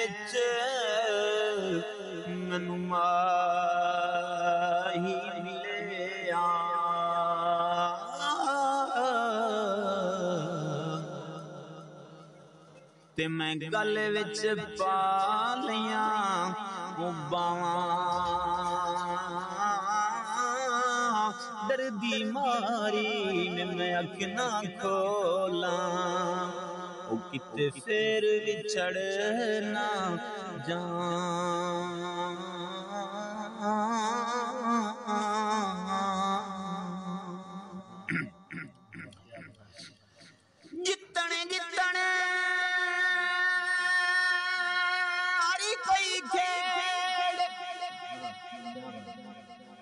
विच मैनू माही मिलिया ते मैं गल विच पा लिया बावां डरदी मारी ने मैं अख ना खोला ओ किते फिर विछड़ ना जितने जितने हरी कोई खेड़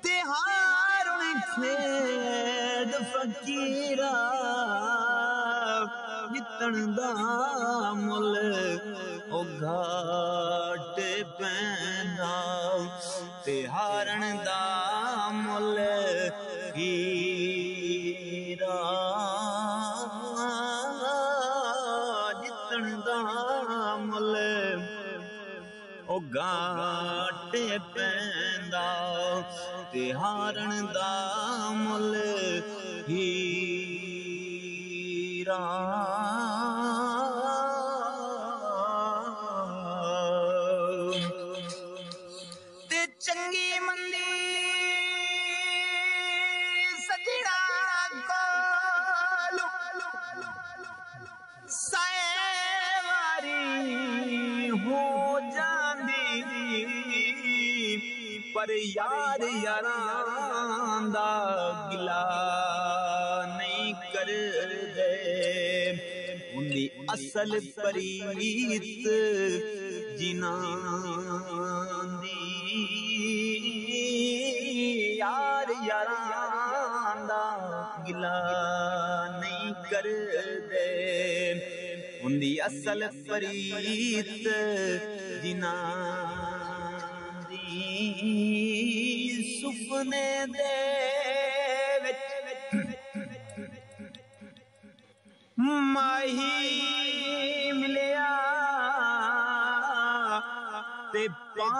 तिहार खेड़ फकीरा जितन दा मुल ओ घाट पैंदा तिहारन दा मुल हीरा जितन दा मुल ओ घाट पैंदा तिहारन दा मुल हीरा ते चंगी मंदी सजना कोलू साएवारी हो जांदी पर यार यारां दा गिला नहीं कर दे उन्दी असल प्रीत जिन्हां दी यार यारां दा गिला नहीं कर दे उन्दी असल प्रीत जिन्हां सुपने दे माही मिलिया ते पा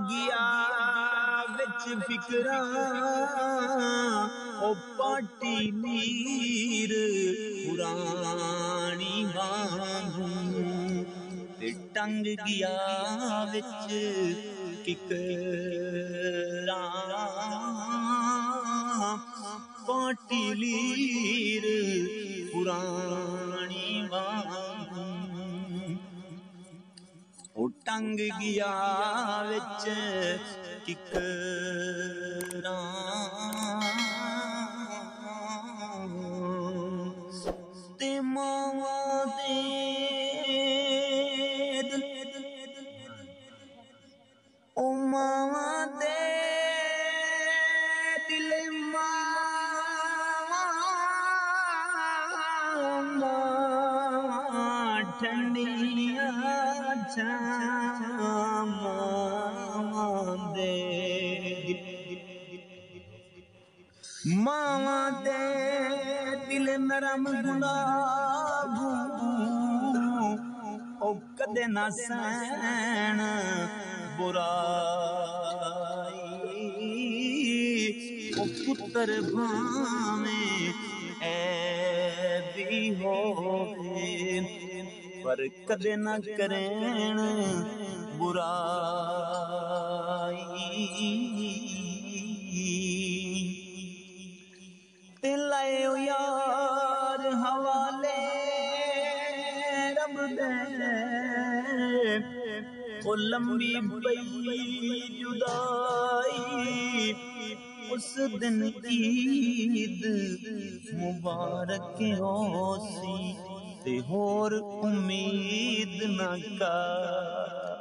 गया विच फिकरा ओ पाटी नीर पुरानी वांगू ते टंग गया विच किकरा पाटी लीर पुरानी वांगू ओ टंग गया विच किकरा ते मावा दे ओ मावा दे दिल मावा ठंडिया मावा दे मावा दे दिल नरम गुलाबू ओ कदे ना सैन बुराई ओ पुत्र भावे ऐबी होवे पर कदे न करें बुराई ते लायो यार हवाले रब दे ओ लंबी पई जुदाई उस दिन ईद मुबारक होसी ते होर उम्मीद न कर।